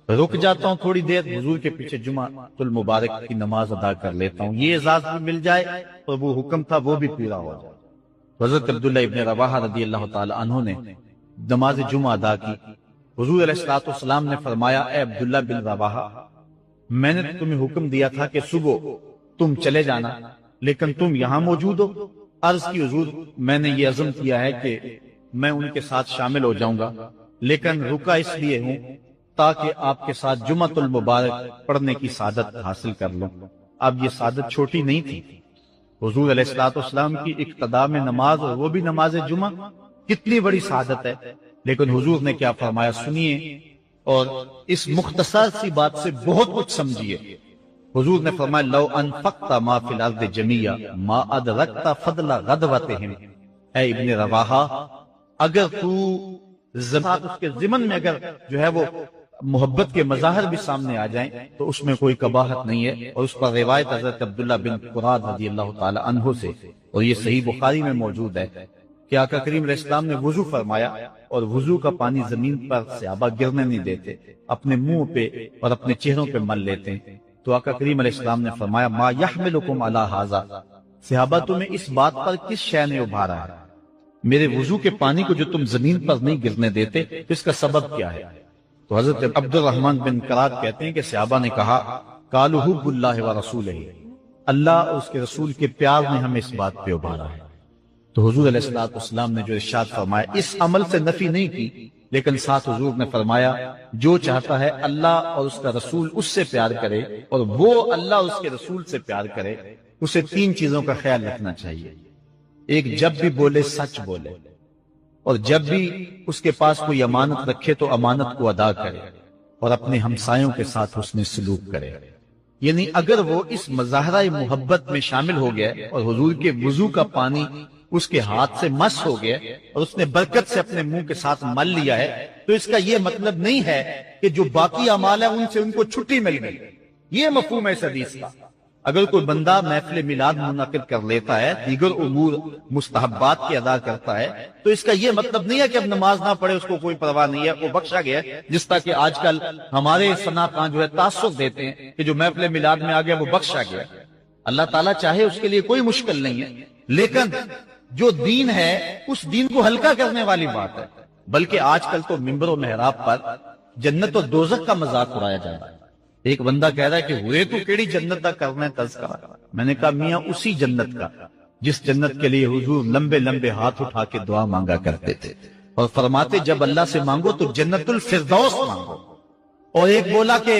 رک جاتا ہوں تھوڑی دیر، حضور کے پیچھے جمعہ المبارک کی نماز ادا کر لیتا ہوں، یہ اعزاز بھی مل جائے اور وہ حکم تھا وہ بھی پورا ہو جائے۔ حضرت عبداللہ ابن رواحہ رضی اللہ تعالی عنہ نے نماز جمعہ ادا کی۔ حضور علیہ السلام نے فرمایا، اے عبداللہ بن رواحہ، میں نے تمہیں حکم دیا تھا کہ صبح تم چلے جانا، لیکن تم یہاں موجود ہو۔ عرض کی حضور میں نے یہ عزم کیا ہے کہ میں ان کے ساتھ شامل ہو جاؤں گا، لیکن رکا اس لیے ہوں تاکہ آپ کے ساتھ جمعہ المبارک پڑھنے کی سعادت حاصل کر لوں۔ اب یہ سعادت چھوٹی نہیں تھی، حضور علیہ السلام کی اقتداء میں نماز، اور وہ بھی نماز جمعہ، کتنی بڑی سعادت ہے۔ لیکن حضور نے کیا فرمایا سنیے، اور اس مختصر سی بات سے بہت کچھ سمجھیے۔ حضور نے فرمایا، لو انفقت ما فی الارض جمیعا ما ادرکت فضل غدوتہم۔ اے ابن رواحہ، اگر تو اس کے ضمن میں اگر جو ہے وہ محبت کے مظاہر بھی سامنے آ جائیں تو اس میں کوئی قباحت نہیں ہے۔ اور اس پر روایت حضرت عبداللہ بن قراد رضی اللہ تعالی عنہ سے، اور یہ صحیح بخاری میں موجود ہے، کہ آقا کریم علیہ السلام نے وضو فرمایا، اور وضو کا پانی زمین پر صحابہ گرنے نہیں دیتے، اپنے منہ پہ اور اپنے چہروں پہ مل لیتے ہیں۔ تو آقا کریم علیہ السلام نے فرمایا، ما یحملکم علی ھذا، صحابہ تمہیں اس بات پر کس شے نے ابھارا ہے؟ میرے وضو کے پانی کو جو تم زمین پر نہیں گرنے دیتے تو اس کا سبب کیا ہے؟ تو حضرت عبد الرحمن بن قرات کہتے ہیں کہ صحابہ نے کہا قالوا حب اللہ و رسولہ، اللہ اور اس کے رسول کے پیار نے ہمیں اس بات پہ ابھارا ہے۔ تو حضور علیہ الصلوۃ والسلام نے جو ارشاد فرمایا اس عمل سے نفی نہیں کی، لیکن ساتھ حضور نے فرمایا جو چاہتا ہے اللہ اور اس کا رسول اس سے پیار کرے اور وہ اللہ اور اس کے رسول سے پیار کرے، اسے تین چیزوں کا خیال رکھنا چاہیے۔ ایک، جب بھی بولے سچ بولے، اور جب بھی اس کے پاس کوئی امانت رکھے تو امانت کو ادا کرے، اور اپنے ہمسایوں کے ساتھ حسن سلوک کرے۔ یعنی اگر وہ اس مظاہرہ محبت میں شامل ہو گیا اور حضور کے وضو کا پانی اس کے ہاتھ سے مس ہو گیا اور اس نے برکت سے اپنے منہ کے ساتھ مل لیا ہے، تو اس کا یہ مطلب نہیں ہے کہ جو باقی اعمال ہیں ان سے ان کو چھٹی مل گئی۔ یہ مفہوم ہے اس حدیث کا۔ اگر کوئی بندہ محفل میلاد منعقد کر لیتا ہے، دیگر امور مستحبات کی ادا کرتا ہے، تو اس کا یہ مطلب نہیں ہے کہ اب نماز نہ پڑھے اس کو کوئی پرواہ نہیں ہے، وہ بخشا گیا ہے، جس طرح کہ آج کل ہمارے صنع خان جو ہے تاثر دیتے ہیں کہ جو محفل میلاد میں آ گیا وہ بخشا گیا۔ اللہ تعالیٰ چاہے اس کے لیے کوئی مشکل نہیں ہے، لیکن جو دین ہے اس دین کو ہلکا کرنے والی بات ہے۔ بلکہ آج کل تو ممبر و محراب پر جنت و دوزخ کا مذاق اڑایا جا رہا ہے۔ ایک بندہ کہہ رہا ہے کہ ہوئے تو کیڑی جنت کا کرنا ہے تذکرہ۔ میں نے کہا میاں اسی جنت کا جس جنت کے لیے حضور لمبے لمبے ہاتھ اٹھا کے دعا مانگا کرتے تھے اور فرماتے جب اللہ سے مانگو تو جنت الفردوس مانگو۔ اور ایک بولا کہ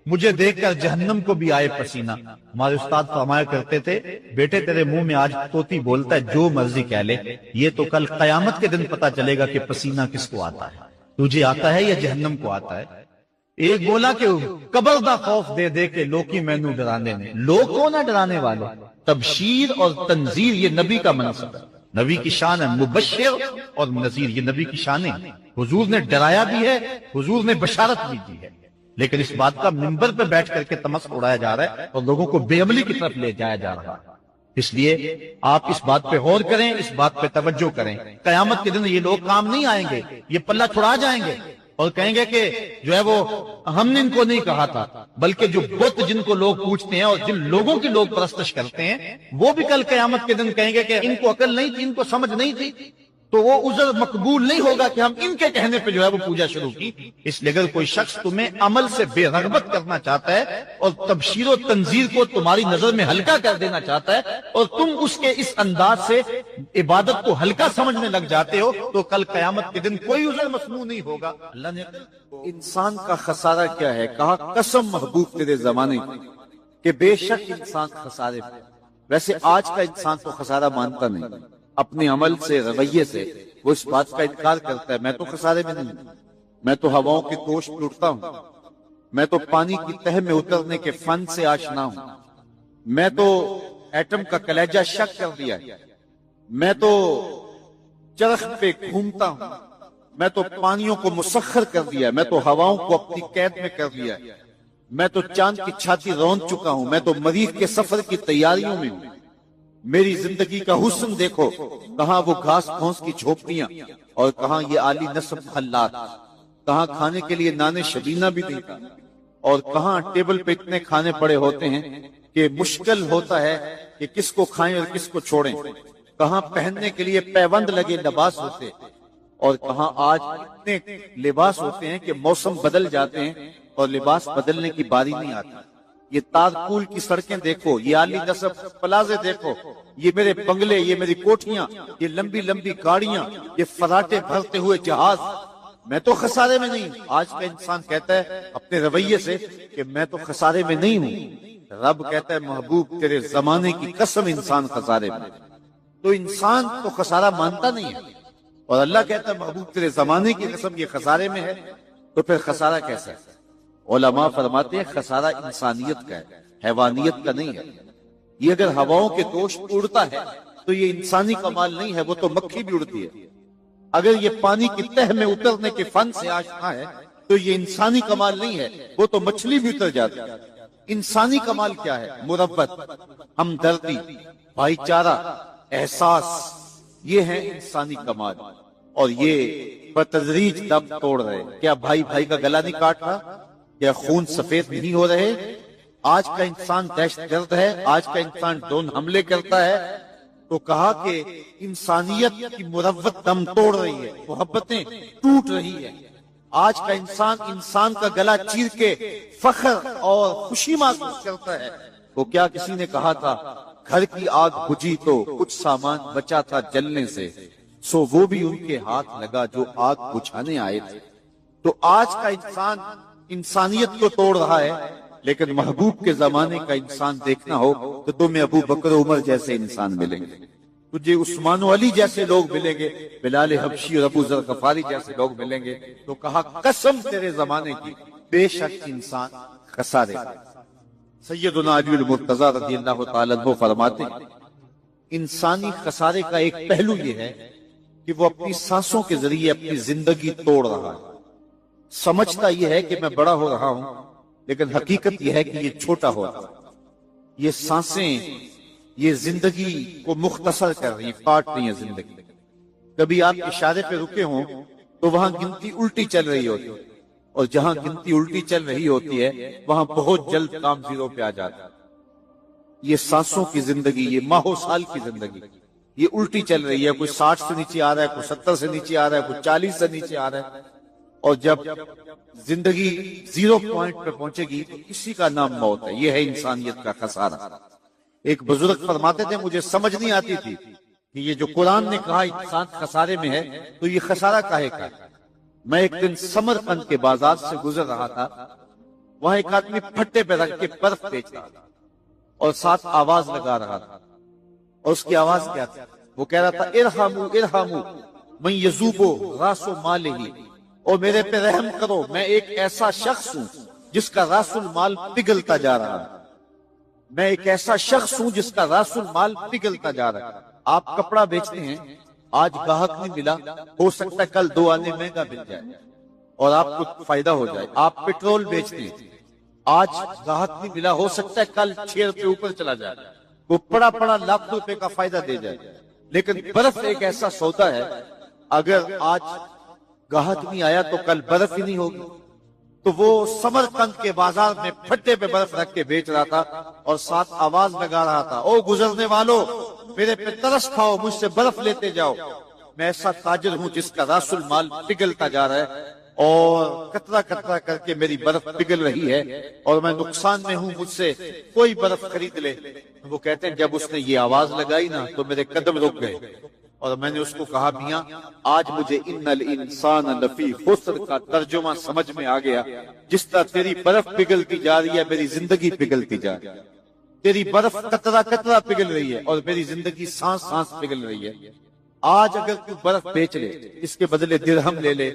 مجھے دیکھ کر جہنم کو بھی آئے پسینہ۔ ہمارے استاد فرمایا کرتے تھے بیٹے تیرے منہ میں آج طوطی بولتا ہے جو مرضی کہہ لے، یہ تو کل قیامت کے دن پتا چلے گا کہ پسینہ کس کو آتا ہے، تجھے آتا ہے یا جہنم کو آتا ہے۔ ایک بولا کہ قبر دا خوف دے دے کے لوکی مینو ڈرانے نے، لوگ کو نہ ڈرانے والے، تبشیر اور تنذیر یہ نبی کا منصب ہے، نبی کی شان ہے، مبشر اور نذیر یہ نبی کی شان ہے۔ حضور نے ڈرایا بھی ہے، حضور نے بشارت بھی دی ہے، لیکن اس بات کا منبر پہ بیٹھ کر کے تمسخر اڑایا جا رہا ہے اور لوگوں کو بے عملی کی طرف لے جایا جا رہا ہے۔ اس لیے آپ اس بات پہ غور کریں، اس بات پہ توجہ کریں۔ قیامت کے دن یہ لوگ کام نہیں آئیں گے، یہ پلہ چھڑا جائیں گے اور کہیں گے کہ جو ہے وہ ہم نے ان کو نہیں کہا تھا، بلکہ جو بت جن کو لوگ پوچھتے ہیں اور جن لوگوں کی لوگ پرستش کرتے ہیں وہ بھی کل قیامت کے دن کہیں گے کہ ان کو عقل نہیں تھی، ان کو سمجھ نہیں تھی، تو وہ عذر مقبول نہیں ہوگا کہ ہم ان کے کہنے پہ جو ہے وہ پوجا شروع کی۔ اس لیے اگر کوئی شخص تمہیں عمل سے بے رغبت کرنا چاہتا ہے اور تبشیر و تنذیر کو تمہاری نظر میں ہلکا کر دینا چاہتا ہے اور تم اس کے اس انداز سے عبادت کو ہلکا سمجھنے لگ جاتے ہو، تو کل قیامت کے دن کوئی عذر مسموع نہیں ہوگا۔ اللہ نے انسان کا خسارہ کیا ہے؟ کہا قسم محبوب تیرے زمانے کی کہ بے شک انسان خسارے پہ۔ ویسے آج کا انسان تو خسارہ مانتا نہیں، اپنے عمل سے رویے سے وہ اس بات کا انکار کرتا ہے میں تو خسارے میں نہیں، میں تو ہواؤں کی توش میں اڑتا ہوں، میں تو پانی کی تہ میں اترنے کے فن سے آشنا ہوں، میں تو ایٹم کا کلیجہ شک کر دیا، میں تو چرخ پہ گھومتا ہوں، میں تو پانیوں کو مسخر کر دیا، میں تو ہواؤں کو اپنی قید میں کر دیا، میں تو چاند کی چھاتی رون چکا ہوں، میں تو مریخ کے سفر کی تیاریوں میں ہوں۔ میری زندگی کا حسن دیکھو، کہاں وہ گھاس پھونس کی جھوپڑیاں اور کہاں یہ عالی نصب خلات، کہاں کھانے کے لیے نان شبینہ بھی نہیں اور کہاں ٹیبل پہ اتنے کھانے پڑے ہوتے ہیں کہ مشکل ہوتا ہے کہ کس کو کھائیں اور کس کو چھوڑیں، کہاں پہننے کے لیے پیوند لگے لباس ہوتے اور کہاں آج اتنے لباس ہوتے ہیں کہ موسم بدل جاتے ہیں اور لباس بدلنے کی باری نہیں آتی۔ یہ تارکول کی سڑکیں دیکھو، یہ عالی نصب پلازے دیکھو، یہ میرے بنگلے، یہ میری کوٹھیاں، یہ لمبی لمبی گاڑیاں، یہ فراٹے بھرتے ہوئے جہاز، میں تو خسارے میں نہیں۔ آج کا انسان کہتا ہے اپنے رویے سے کہ میں تو خسارے میں نہیں ہوں۔ رب کہتا ہے محبوب تیرے زمانے کی قسم انسان خسارے میں، تو انسان تو خسارہ مانتا نہیں ہے، اور اللہ کہتا ہے محبوب تیرے زمانے کی قسم یہ خسارے میں ہے، تو پھر خسارہ کیسا ہے؟ علماء فرماتے ہیں خسارہ انسانیت کا ہے، حیوانیت کا نہیں ہے۔ یہ اگر ہواؤں کے دوش اڑتا ہے تو یہ انسانی کمال نہیں ہے، وہ تو مکھی بھی اڑتی ہے۔ اگر یہ پانی کی تہ میں اترنے کے فن سے آشنا ہے تو یہ انسانی کمال نہیں ہے، وہ تو مچھلی بھی اتر جاتی ہے۔ انسانی کمال کیا ہے؟ مربت، ہمدردی، بھائی چارہ، احساس، یہ ہے انسانی کمال، اور یہ بتدریج دم توڑ رہے۔ کیا بھائی بھائی کا گلا نہیں کاٹ رہا؟ کیا خون سفید نہیں ہو رہے؟ آج کا انسان دہشت گرد ہے، آج کا انسان ڈرون حملے کرتا ہے، تو کہا کہ انسانیت کی مروت دم توڑ رہی ہے، محبتیں ٹوٹ رہی ہیں۔ آج کا انسان کا گلا چیر کے فخر اور خوشی محسوس کرتا ہے۔ وہ کیا کسی نے کہا تھا، گھر کی آگ بجھی تو کچھ سامان بچا تھا جلنے سے، سو وہ بھی ان کے ہاتھ لگا جو آگ بجھانے آئے تھے۔ تو آج کا انسان انسانیت کو توڑ رہا ہے، لیکن محبوب کے زمانے کا انسان دیکھنا ہو تو تمہیں ابو بکر عمر جیسے انسان ملیں گے، تجھے عثمان و علی جیسے لوگ ملیں گے، بلال حبشی اور ابو ذر غفاری جیسے لوگ ملیں گے۔ تو کہا قسم تیرے زمانے کی، بے شک انسان خسارے۔ سیدنا علی المرتضیٰ رضی اللہ تعالیٰ عنہ فرماتے ہیں انسانی خسارے کا ایک پہلو یہ ہے کہ وہ اپنی سانسوں کے ذریعے اپنی زندگی توڑ رہا ہے۔ سمجھتا یہ ہے کہ میں بڑا ہو رہا ہوں، لیکن حقیقت یہ ہے کہ یہ چھوٹا ہو رہا ہے۔ یہ سانسیں یہ زندگی کو مختصر کر رہی ہیں، کاٹ رہی ہیں زندگی۔ کبھی آپ اشارے پہ رکے ہوں تو وہاں گنتی الٹی چل رہی ہوتی ہے، اور جہاں گنتی الٹی چل رہی ہوتی ہے وہاں بہت جلد کام زیرو پہ آ جاتا ہے۔ یہ سانسوں کی زندگی، یہ ماہو سال کی زندگی، یہ الٹی چل رہی ہے۔ کوئی 60 سے نیچے آ رہا ہے، کوئی 70 سے نیچے آ رہا ہے، کوئی 40 سے نیچے آ رہا ہے، اور جب زندگی زیرو پوائنٹ پہ پہنچے گی تو اسی کا نام موت ہے۔ یہ ہے انسانیت کا خسارہ۔ ایک بزرگ فرماتے تھے مجھے سمجھ نہیں آتی تھی کہ یہ جو قرآن نے کہا انسان خسارے میں ہے تو یہ خسارہ کاہے کا ہے۔ میں ایک دن سمرقند کے بازار سے گزر رہا تھا، وہاں ایک آدمی پھٹے پہ رکھ کے برف بیچ رہا تھا اور ساتھ آواز لگا رہا تھا، اور اس کی آواز کیا تھی؟ وہ کہہ رہا تھا ارحمو ارحمو من یذوبو راس مالہ، اور میرے پہ رحم کرو، میں ایک ایسا شخص ہوں جس کا راس المال پگھلتا جا رہا ہے۔ میں ایک ایسا شخص ہوں جس کا راس المال پگھلتا جا رہا ہے۔ آپ کپڑا بیچتے ہیں، آج گاہک نہیں ملا، ہو سکتا ہے کل 2 آنے مہنگا مل جائے اور آپ کو فائدہ ہو جائے۔ آپ پیٹرول بیچتے ہیں، آج گاہک نہیں ملا، ہو سکتا ہے کل 6 روپے اوپر چلا جائے، وہ پڑا لاکھ روپے کا فائدہ دے جائے۔ لیکن برف ایک ایسا سودا ہے، اگر آج گاہک نہیں آیا تو کل برف ہی نہیں ہوگی۔ تو وہ سمرقند کے بازار میں پھٹے پہ برف رکھ کے بیچ رہا تھا اور ساتھ آواز لگا رہا تھا او گزرنے والوں، میرے پہ ترس کھاؤ، مجھ سے برف لیتے جاؤ۔ میں ایسا تاجر ہوں جس کا راس المال پگھلتا جا رہا ہے اور قطرہ قطرہ کر کے میری برف پگھل رہی ہے اور میں نقصان میں ہوں، مجھ سے کوئی برف خرید لے۔ وہ کہتے ہیں جب اس نے یہ آواز لگائی نا تو میرے قدم رک گئے، اور میں نے اس کو کہا میاں آج مجھے ان الانسان لفی خسر کا ترجمہ سمجھ میں آ گیا۔ جس طرح تیری برف پگھلتی جا رہی ہے میری زندگی پگھلتی جا رہی ہے، تیری برف قطرہ قطرہ پگھل رہی ہے اور میری زندگی سانس سانس پگھل رہی ہے۔ آج اگر تو برف بیچ لے، اس کے بدلے درہم لے لے،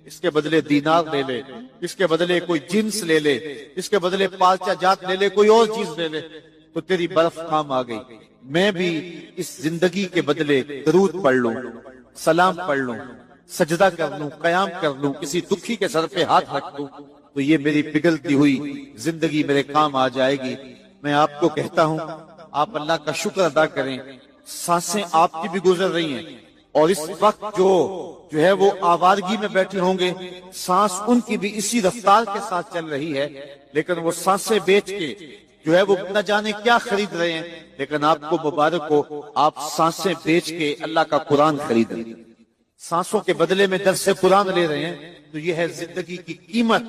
اس کے بدلے دینار لے لے، اس کے بدلے کوئی جنس لے لے، اس کے بدلے پالچا جات لے لے، کوئی اور چیز لے لے، تو تیری برف کام آ گئی۔ میں بھی اس زندگی کے بدلے درود پڑھ لوں، سلام پڑھ لوں، سجدہ کر لوں، قیام کر لوں، کسی دکھی کے سر پہ ہاتھ رکھ دوں تو یہ میری پگھلتی ہوئی زندگی میرے کام آ جائے گی۔ میں آپ کو کہتا ہوں آپ اللہ کا شکر ادا کریں، سانسیں آپ کی بھی گزر رہی ہیں، اور اس وقت جو ہے وہ آوارگی میں بیٹھے ہوں گے، سانس ان کی بھی اسی رفتار کے ساتھ چل رہی ہے، لیکن وہ سانسیں بیچ کے جو ہے وہ نہ جانے کیا خرید رہے ہیں، لیکن آپ کو مبارک ہو آپ سانسیں بیچ کے اللہ کا قرآن خرید رہے ہیں، سانسوں کے بدلے میں درس قرآن لے رہے ہیں۔ تو یہ ہے زندگی کی قیمت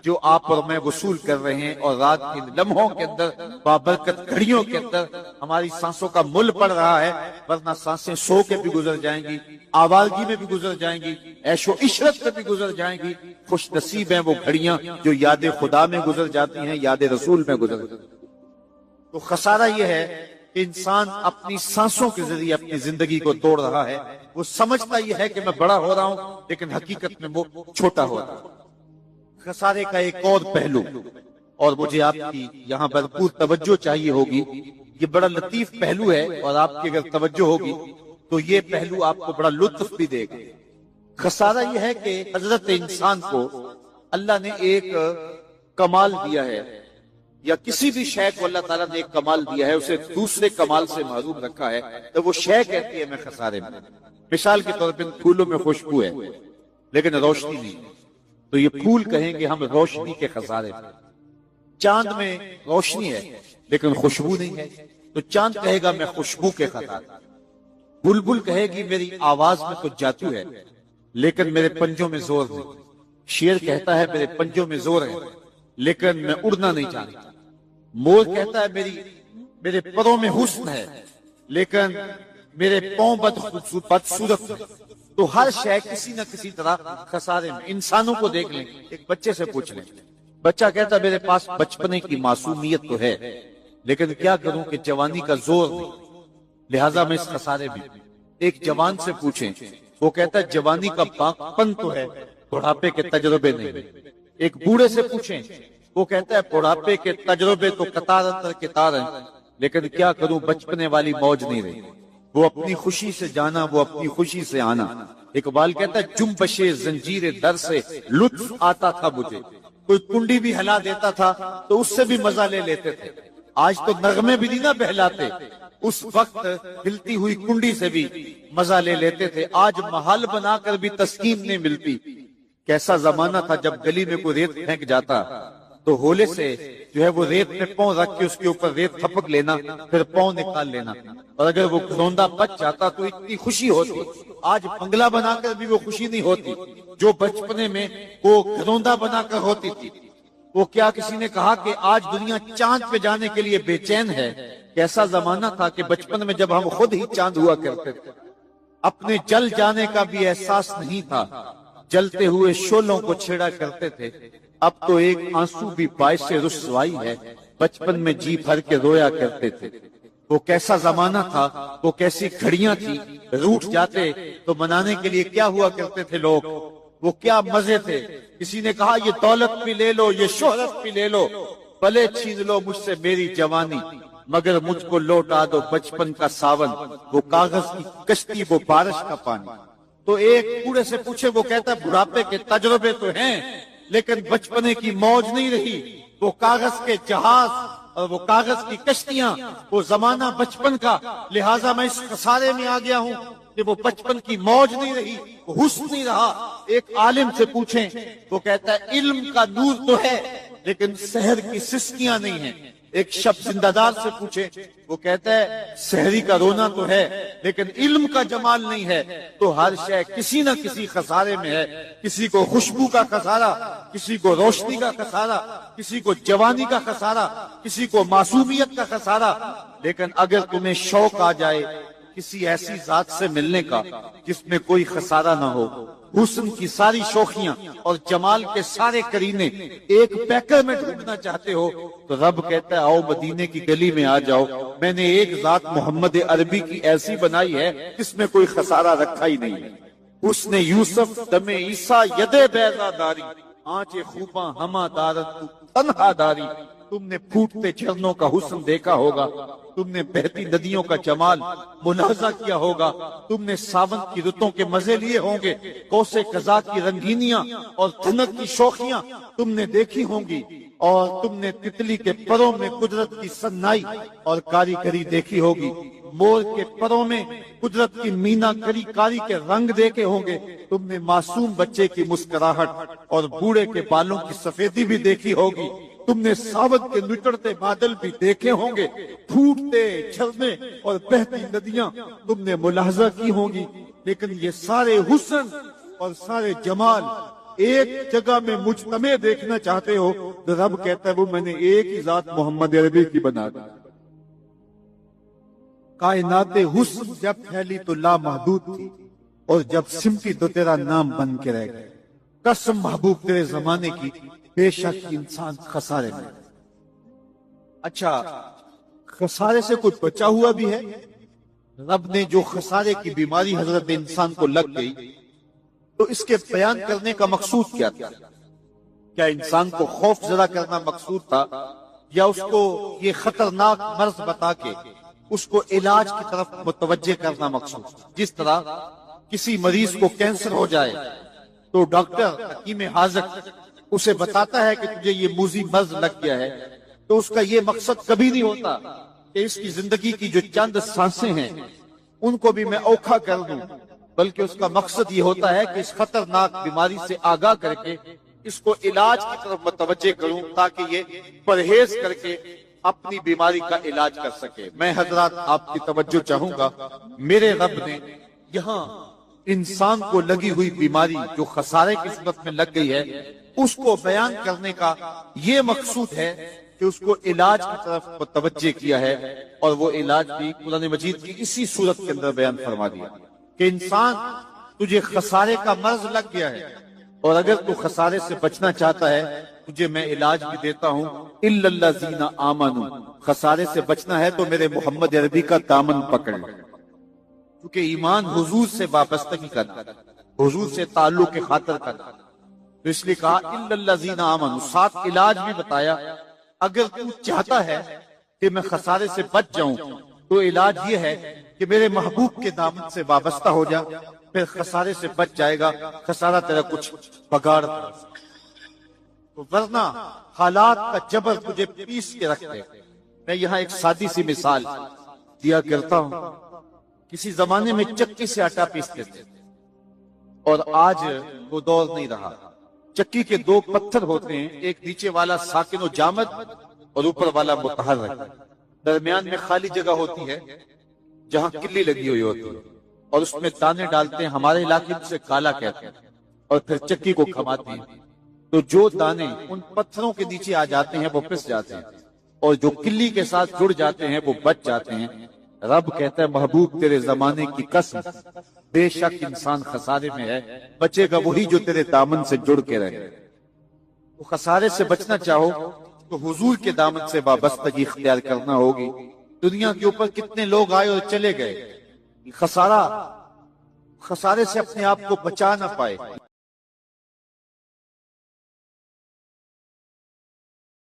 جو آپ اور میں وصول کر رہے ہیں، اور رات کے لمحوں کے اندر بابرکت گھڑیوں کے اندر ہماری سانسوں کا مل پڑ رہا ہے، ورنہ سانسیں سو کے بھی گزر جائیں گی، آوارگی میں بھی گزر جائیں گی، عیش و عشرت میں بھی گزر جائیں گی۔ خوش نصیب ہیں وہ گھڑیاں جو یاد خدا میں گزر جاتی ہیں، یاد رسول میں گزر جاتی ہیں۔ تو خسارہ یہ ہے کہ انسان اپنی سانسوں کے ذریعے اپنی زندگی کو توڑ رہا ہے۔ وہ سمجھتا یہ ہے کہ میں بڑا ہو رہا ہوں، لیکن حقیقت میں وہ چھوٹا ہو رہا ہے۔ خسارے کا ایک اور پہلو، اور مجھے آپ کی یہاں بھرپور توجہ چاہیے ہوگی، یہ بڑا لطیف پہلو ہے، اور آپ کی اگر توجہ ہوگی تو یہ پہلو آپ کو بڑا لطف بھی دے گا۔ خسارہ یہ ہے کہ حضرت انسان کو اللہ نے ایک کمال دیا ہے، یا کسی بھی شے کو اللہ تعالیٰ نے ایک کمال دیا ہے، اسے دوسرے کمال سے محروم رکھا ہے، تو وہ شے کہتی ہے میں خسارے میں۔ مثال کے طور پر پھولوں میں خوشبو ہے لیکن روشنی نہیں، تو یہ پھول کہیں گے ہم روشنی کے خسارے میں۔ چاند میں روشنی ہے لیکن خوشبو نہیں ہے، تو چاند کہے گا میں خوشبو کے خسارے۔ بلبل کہے گی میری آواز میں تو جادو ہے لیکن میرے پنجوں میں زور نہیں. شیر کہتا ہے میرے پنجوں میں زور ہے لیکن میں اڑنا نہیں چاہتا. مور کہتا ہے میرے پروں میں حسن ہے لیکن میرے پاؤں بدصورت ہے. تو ہر شے کسی نہ کسی طرح خسارے میں. انسانوں کو دیکھ لیں, ایک بچے سے پوچھ لیں, بچہ کہتا ہے میرے پاس بچپنے کی معصومیت تو ہے لیکن کیا کروں کہ جوانی کا زور نہیں, لہذا میں اس خسارے میں. ایک جوان سے پوچھیں, وہ کہتا ہے جوانی کا پاکپن تو ہے, بڑھاپے کے تجربے نہیں. ایک بوڑھے سے پوچھیں, وہ کہتا ہے بڑھاپے کے تجربے تو قطار اندر قطار ہیں لیکن کیا کروں بچپنے والی موج نہیں رہی. وہ اپنی خوشی سے جانا, وہ اپنی خوشی سے آنا. اقبال کہتا ہے جنبش زنجیر در سے لطف آتا تھا مجھے. کوئی کنڈی بھی ہلا دیتا تھا تو اس سے بھی مزہ لے لیتے تھے. آج تو نغمے بھی نہیں نہ بہلاتے, اس وقت ہلتی ہوئی کنڈی سے بھی مزہ لے لیتے تھے. آج محل بنا کر بھی تسکین نہیں ملتی. کیسا زمانہ تھا جب گلی میں کوئی ریت پھینک جاتا تو ہولے سے جو ہے وہ ریت میں پاؤں رکھ کے اس کے اوپر ریت تھپک لینا, پھر پاؤں نکال لینا, اور اگر وہ گھروندہ بچ جاتا تو اتنی خوشی ہوتی. آج بنگلہ بنا کر بھی وہ خوشی نہیں ہوتی جو بچپنے میں وہ گھروندہ بنا کر ہوتی تھی. وہ کیا کسی نے کہا کہ آج دنیا چاند پہ جانے کے لیے بے چین ہے؟ کیسا زمانہ تھا کہ بچپن میں جب ہم خود ہی چاند ہوا کرتے تھے, اپنے جل جانے کا بھی احساس نہیں تھا, جلتے ہوئے شعلوں کو چھیڑا کرتے تھے. اب تو ایک آنسو بھی باعث رسوائی ہے, بچپن میں جی بھر کے رویا کرتے تھے. وہ کیسا زمانہ تھا, وہ کیسی گھڑیاں تھی, روٹھ جاتے تو منانے کے لیے کیا ہوا کرتے تھے لوگ. وہ کیا مزے تھے. کسی نے کہا یہ دولت بھی لے لو, یہ شہرت بھی لے لو, بھلے چھین لو مجھ سے میری جوانی, مگر مجھ کو لوٹا دو بچپن کا ساون, وہ کاغذ کی کشتی, وہ بارش کا پانی. تو ایک بوڑھے سے پوچھے, وہ کہتا ہے بڑھاپے کے تجربے تو ہیں لیکن بچپنے کی موج نہیں رہی. وہ کاغذ کے جہاز اور وہ کاغذ کی کشتیاں, وہ زمانہ بچپن کا, لہٰذا میں اس خسارے میں آ گیا ہوں کہ وہ بچپن کی موج نہیں رہی, وہ حسن نہیں رہا. ایک عالم سے پوچھیں, وہ کہتا ہے علم کا نور تو ہے لیکن سحر کی سسکیاں نہیں ہیں. ایک شب زندہ دار سے پوچھے, وہ کہتا ہے سحری کا رونا تو ہے لیکن علم کا جمال نہیں ہے. تو ہر شے کسی نہ کسی خسارے میں ہے. کسی کو خوشبو کا خسارہ, کسی کو روشنی کا خسارہ, کسی کو جوانی کا خسارہ, کسی کو معصومیت کا خسارہ. لیکن اگر تمہیں شوق آ جائے کسی ایسی ذات سے ملنے کا جس میں کوئی خسارہ نہ ہو, حسن کی ساری شوخیاں اور جمال کے سارے کرینے ایک پیکر میں ڈھونڈنا چاہتے ہو, تو رب کہتا ہے آؤ مدینے کی گلی میں آ جاؤ, میں نے ایک ذات محمد عربی کی ایسی بنائی ہے جس میں کوئی خسارہ رکھا ہی نہیں ہے. اس نے یوسف دم عیسیٰ ید بیضا داری, آنچ خوباں ہما دارت تنہا داری. تم نے پھوٹتے جھرنوں کا حسن دیکھا ہوگا, تم نے بہتی ندیوں کا جمال ملاحظہ کیا ہوگا, تم نے ساون کی رتوں کے مزے لیے ہوں گے, کوسے قضا کی رنگینیاں اور دھنک کی شوخیاں تم نے دیکھی ہوں گی, اور تم نے تتلی کے پروں میں قدرت کی سنائی اور کاریگری دیکھی ہوگی, مور کے پروں میں قدرت کی مینا کاری کے رنگ دیکھے ہوں گے, تم نے معصوم بچے کی مسکراہٹ اور بوڑھے کے بالوں کی سفیدی بھی دیکھی ہوگی, تم نے ساون کے نٹڑتے بادل بھی دیکھے ہوں گے, پھوٹتے جھرنے اور بہتی ندیاں تم نے ملاحظہ کی ہوں گی. لیکن یہ سارے حسن اور سارے جمال ایک جگہ میں مجتمع دیکھنا چاہتے ہو, تو رب کہتا ہے وہ میں نے ایک ہی ذات محمد عربی کی بنا دی. کائنات حسن جب پھیلی تو لامحدود تھی, اور جب سمٹی تو تیرا نام بن کے رہ گئے. قسم محبوب تیرے زمانے کی, بے شک انسان خسارے میں. اچھا, خسارے سے کچھ بچا ہوا بھی ہے؟ رب نے جو خسارے کی بیماری حضرت انسان کو لگ گئی, تو اس کے بیان کرنے کا مقصود کیا تھا؟ کیا انسان کو خوف زدہ کرنا مقصود تھا, یا اس کو یہ خطرناک مرض بتا کے اس کو علاج کی طرف متوجہ کرنا مقصود تھا؟ جس طرح کسی مریض کو کینسر ہو جائے تو ڈاکٹر حکیم حاذق اسے بتاتا ہے کہ تجھے یہ موذی مرض لگ گیا ہے, تو اس کا یہ مقصد کبھی نہیں ہوتا کہ اس کی زندگی کی جو چند سانسیں ہیں ان کو بھی میں اوکھا کر دوں, بلکہ اس کا مقصد یہ ہوتا ہے کہ اس خطرناک بیماری سے آگاہ کر کے اس کو علاج کی طرف متوجہ کروں, تاکہ یہ پرہیز کر کے اپنی بیماری کا علاج کر سکے۔ میں حضرات آپ کی توجہ چاہوں گا، میرے رب نے یہاں انسان کو لگی ہوئی بیماری جو خسارے کی صورت میں لگ گئی ہے اس کو بیان کرنے کا یہ مقصود ہے کہ اس کو علاج کی طرف متوجہ کیا ہے، اور وہ علاج بھی قرآن مجید کی اسی صورت کے اندر بیان فرما دیا کہ انسان تجھے خسارے کا مرض لگ گیا ہے، اور اگر تو خسارے سے بچنا چاہتا ہے تجھے میں علاج بھی دیتا ہوں، الا الذین آمنوا، خسارے سے بچنا ہے تو میرے محمد عربی کا دامن پکڑ لے، کیونکہ ایمان حضور سے وابستگی کرنا، حضور سے تعلق کے خاطر کرنا، تو اس لیے کہا الا الذین آمنوا، ساتھ علاج بھی بتایا۔ اگر تو چاہتا ہے کہ میں خسارے سے بچ جاؤں تو علاج یہ ہے کہ میرے محبوب کے دامن سے وابستہ ہو جا، پھر خسارے سے بچ جائے گا، خسارہ تیرا کچھ بگاڑ ورنہ حالات کا جبر تجھے پیس کے رکھتے۔ میں یہاں ایک سادی سی مثال دیا کرتا ہوں، کسی زمانے میں چکی سے آٹا پیستے تھے اور آج وہ دور نہیں رہا۔ چکی کے دو پتھر ہوتے ہیں، ایک نیچے والا ساکن و جامد اور اوپر والا متحرک، درمیان میں خالی جگہ ہوتی ہے جہاں کلی لگی ہوئی ہوتی ہے، اور اس میں دانے ڈالتے ہیں، ہمارے علاقے میں سے کالا کہتے ہیں، اور پھر چکی کو کھماتے ہیں، تو جو دانے ان پتھروں کے نیچے آ جاتے ہیں وہ پس جاتے ہیں، اور جو کلی کے ساتھ جڑ جاتے ہیں وہ بچ جاتے ہیں۔ رب کہتا ہے محبوب تیرے زمانے کی قسم، بے شک انسان خسارے میں ہے، بچے گا وہی جو تیرے دامن سے جڑ کے رہے۔ تو خسارے سے بچنا چاہو تو حضور کے دامن سے وابستگی اختیار کرنا ہوگی۔ دنیا کے اوپر کتنے لوگ آئے اور چلے گئے، خسارے سے اپنے آپ کو بچا نہ پائے۔